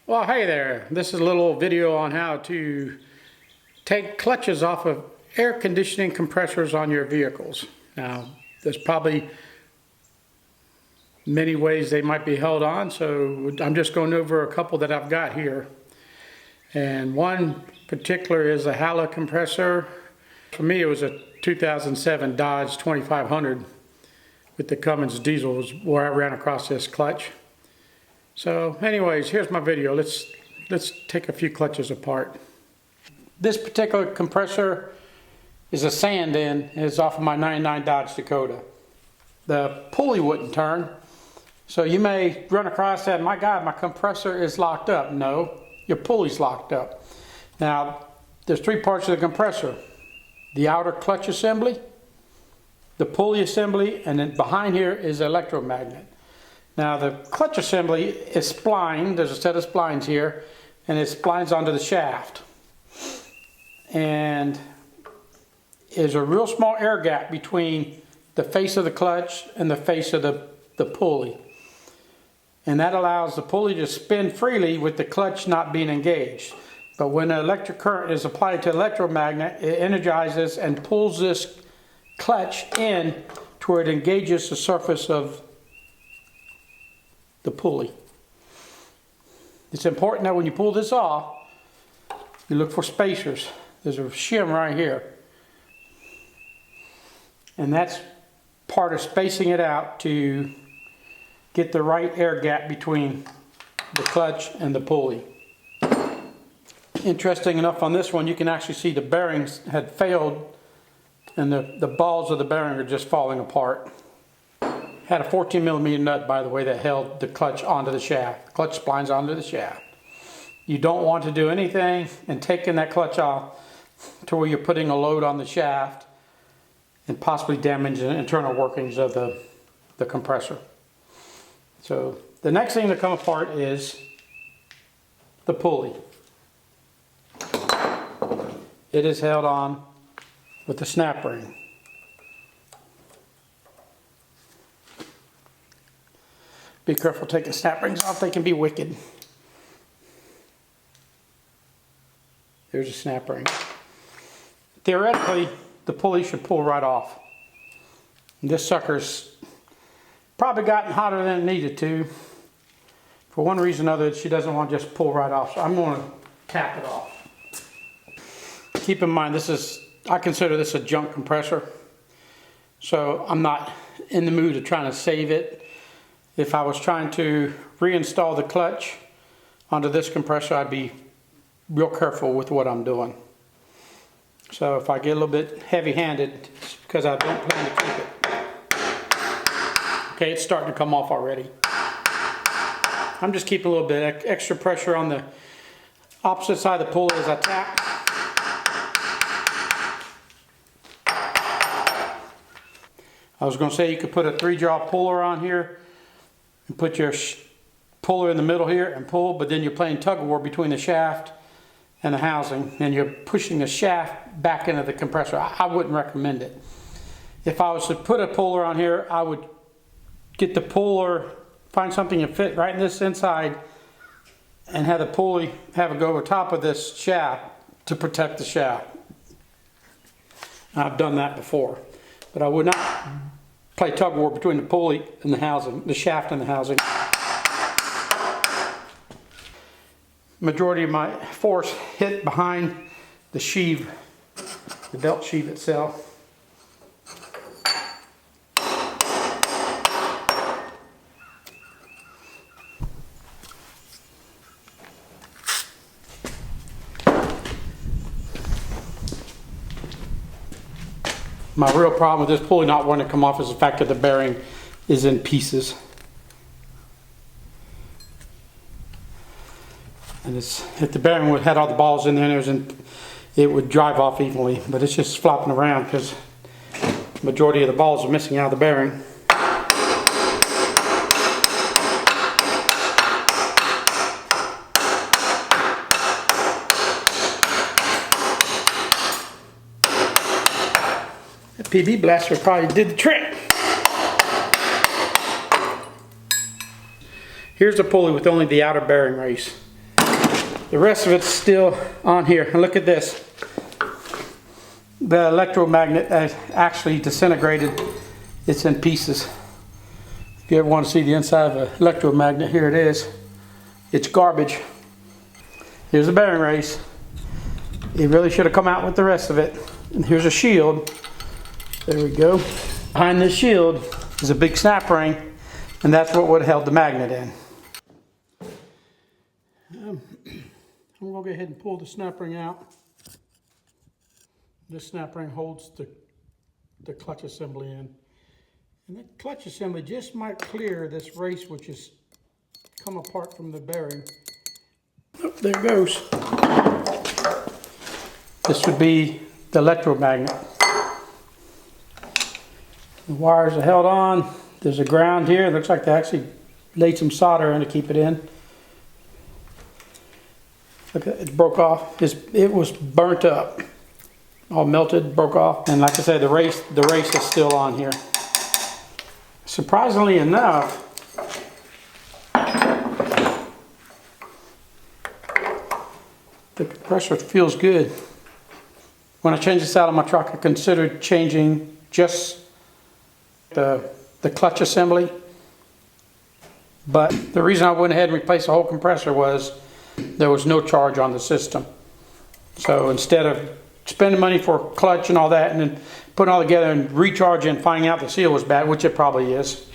Well, hey there. This is a little video on how to take clutches off of air conditioning compressors on your vehicles. Now, there's probably many ways they might be held on, so I'm just going over a couple that I've got here. And one particular is a Hala compressor. For me, it was a 2007 Dodge 2500 with the Cummins diesel was where I ran across this clutch. So anyways, here's my video. Let's take a few clutches apart. This particular compressor is a sand-in. It's off of my 99 Dodge Dakota. The pulley wouldn't turn. So you may run across that, my God, my compressor is locked up. No, your pulley's locked up. Now, there's three parts of the compressor. The outer clutch assembly, the pulley assembly, and then behind here is the electromagnet. Now the clutch assembly is splined. There's a set of splines here, and it splines onto the shaft. And there's a real small air gap between the face of the clutch and the face of the pulley. And that allows the pulley to spin freely with the clutch not being engaged. But when the electric current is applied to the electromagnet, it energizes and pulls this clutch in to where it engages the surface of the pulley. It's important that when you pull this off, you look for spacers. There's a shim right here. And that's part of spacing it out to get the right air gap between the clutch and the pulley. Interesting enough, on this one you can actually see the bearings had failed and the balls of the bearing are just falling apart. Had a 14mm nut, by the way, that held the clutch onto the shaft. Clutch splines onto the shaft. You don't want to do anything and taking that clutch off to where you're putting a load on the shaft and possibly damage the internal workings of the compressor. So the next thing to come apart is the pulley. It is held on with a snap ring. Be careful taking snap rings off, they can be wicked. There's a snap ring. Theoretically, the pulley should pull right off. This sucker's probably gotten hotter than it needed to. For one reason or another, she doesn't want to just pull right off, so I'm going to tap it off. Keep in mind, I consider this a junk compressor, so I'm not in the mood of trying to save it. If I was trying to reinstall the clutch onto this compressor, I'd be real careful with what I'm doing. So if I get a little bit heavy-handed, it's because I don't plan to keep it. Okay, it's starting to come off already. I'm just keeping a little bit extra pressure on the opposite side of the pulley as I tap. I was going to say you could put a 3-jaw puller on here and put your puller in the middle here and pull, but then you're playing tug of war between the shaft and the housing, and you're pushing the shaft back into the compressor. I wouldn't recommend it. If I was to put a puller on here, I would get the puller, find something to fit right in this inside, and have the pulley have it go over top of this shaft to protect the shaft. I've done that before, but I would not play tug of war between the pulley and the housing, the shaft and the housing. Majority of my force hit behind the sheave, the belt sheave itself. My real problem with this pulley not wanting to come off is the fact that the bearing is in pieces. And if the bearing had all the balls in there, it would drive off evenly, but it's just flopping around because the majority of the balls are missing out of the bearing. The PB blaster probably did the trick. Here's the pulley with only the outer bearing race. The rest of it's still on here. And look at this. The electromagnet actually disintegrated. It's in pieces. If you ever want to see the inside of an electromagnet, here it is. It's garbage. Here's the bearing race. It really should have come out with the rest of it. And here's a shield. There we go. Behind this shield is a big snap ring, and that's what would have held the magnet in. I'm going to go ahead and pull the snap ring out. This snap ring holds the clutch assembly in. And that clutch assembly just might clear this race, which has come apart from the bearing. Oh, there it goes. This would be the electromagnet. The wires are held on. There's a ground here. It looks like they actually laid some solder in to keep it in. Look, it broke off. It was burnt up. All melted, broke off. And like I said, the race is still on here. Surprisingly enough, the compressor feels good. When I changed this out on my truck, I considered changing just the clutch assembly. But the reason I went ahead and replaced the whole compressor was there was no charge on the system. So instead of spending money for clutch and all that and then putting it all together and recharging and finding out the seal was bad, which it probably is,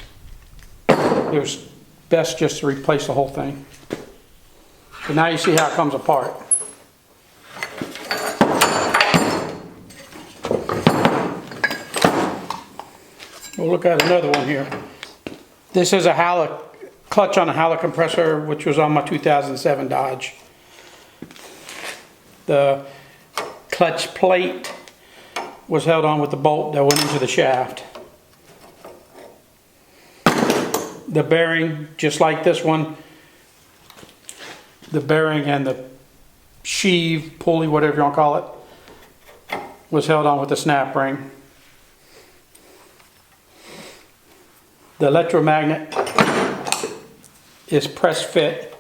it was best just to replace the whole thing. But now you see how it comes apart. We'll look at another one here. This is a clutch on a Halla compressor, which was on my 2007 Dodge. The clutch plate was held on with the bolt that went into the shaft. The bearing, just like this one, the bearing and the sheave, pulley, whatever you want to call it, was held on with the snap ring. The electromagnet is press fit.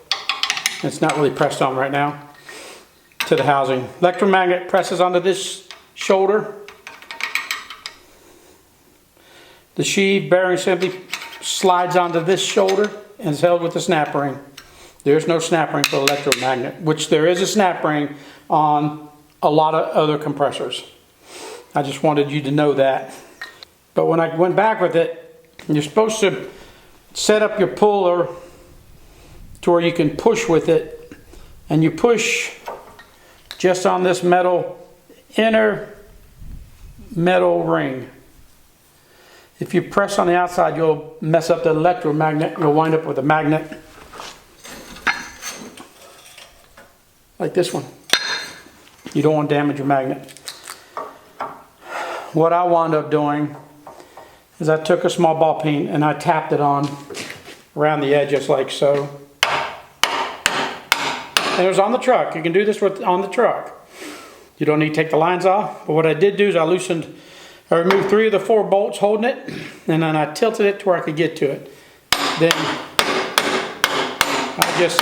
It's not really pressed on right now to the housing. Electromagnet presses onto this shoulder. The sheave bearing simply slides onto this shoulder and is held with the snap ring. There's no snap ring for the electromagnet, which there is a snap ring on a lot of other compressors. I just wanted you to know that. But when I went back with it, you're supposed to set up your puller to where you can push with it, and you push just on this inner metal ring. If you press on the outside, you'll mess up the electromagnet. You'll wind up with a magnet like this one. You don't want to damage your magnet. What I wound up doing is I took a small ball peen and I tapped it on around the edge just like so. And it was on the truck. You can do this on the truck. You don't need to take the lines off. But what I did do is I removed 3 of the 4 bolts holding it, and then I tilted it to where I could get to it. Then I just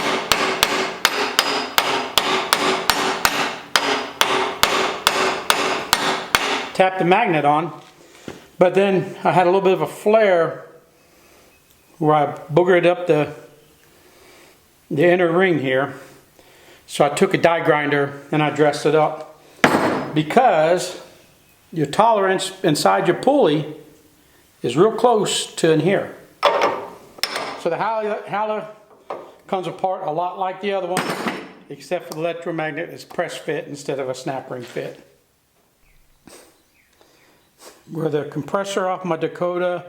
tapped the magnet on. But then I had a little bit of a flare where I boogered up the inner ring here. So I took a die grinder and I dressed it up, because your tolerance inside your pulley is real close to in here. So the Halla comes apart a lot like the other one, except for the electromagnet is press fit instead of a snap ring fit. Where the compressor off my Dakota,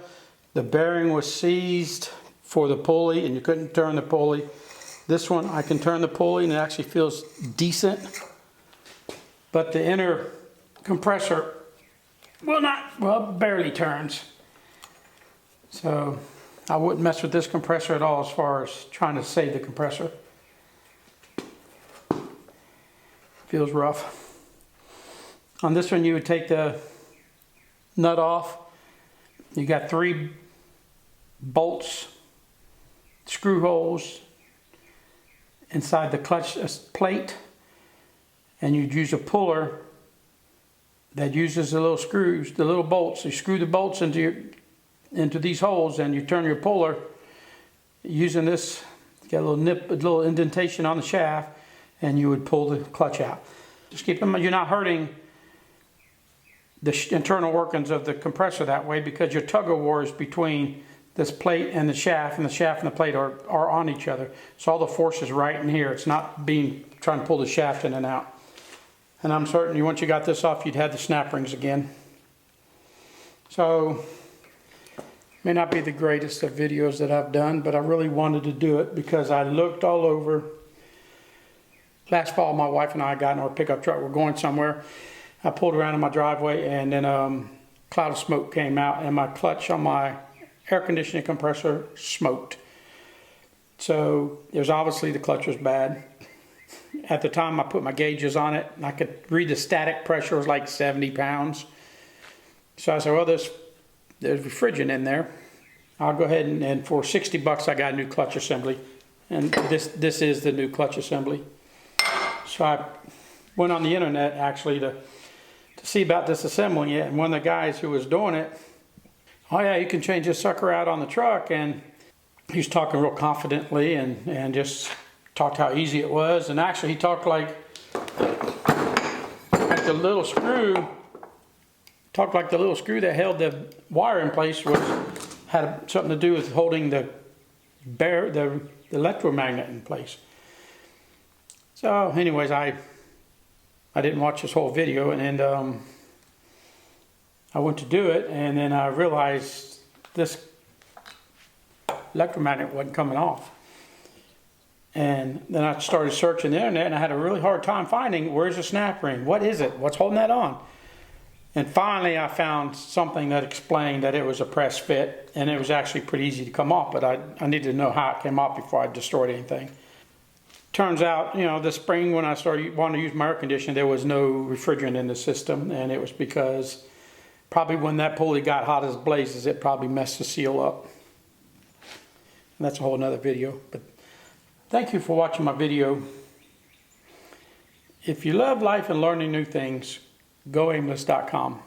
the bearing was seized for the pulley and you couldn't turn the pulley. This one I can turn the pulley and it actually feels decent. But the inner compressor barely turns. So I wouldn't mess with this compressor at all as far as trying to save the compressor. Feels rough. On this one you would take the nut off. You got 3 bolts, screw holes, inside the clutch plate, and you'd use a puller that uses the little screws, the little bolts. You screw the bolts into these holes, and you turn your puller using this. Got a little indentation on the shaft, and you would pull the clutch out. Just keep in mind, you're not hurting the internal workings of the compressor that way, because your tug of war is between this plate and the shaft and the plate are on each other. So all the force is right in here. It's not trying to pull the shaft in and out. And I'm certain once you got this off, you'd have the snap rings again. So, may not be the greatest of videos that I've done, but I really wanted to do it because I looked all over. Last fall, my wife and I got in our pickup truck. We're going somewhere. I pulled around in my driveway, and then a cloud of smoke came out, and my clutch on my air conditioning compressor smoked. So it was obviously the clutch was bad. At the time, I put my gauges on it, and I could read the static pressure was like 70 pounds. So I said, well, there's refrigerant in there. I'll go ahead and for 60 bucks, I got a new clutch assembly. And this is the new clutch assembly. So I went on the internet actually to see about disassembling it. And one of the guys who was doing it, oh yeah, you can change this sucker out on the truck. And he was talking real confidently and just talked how easy it was. And actually he talked like the little screw, that held the wire in place had something to do with holding the electromagnet in place. So anyways, I didn't watch this whole video, and I went to do it, and then I realized this electromagnet wasn't coming off. And then I started searching the internet, and I had a really hard time finding where's the snap ring, what is it, what's holding that on. And finally I found something that explained that it was a press fit, and it was actually pretty easy to come off, but I needed to know how it came off before I destroyed anything. Turns out, you know, the spring when I started wanting to use my air conditioner, there was no refrigerant in the system, and it was because probably when that pulley got hot as blazes, it probably messed the seal up. And that's a whole nother video. But thank you for watching my video. If you love life and learning new things, go aimless.com.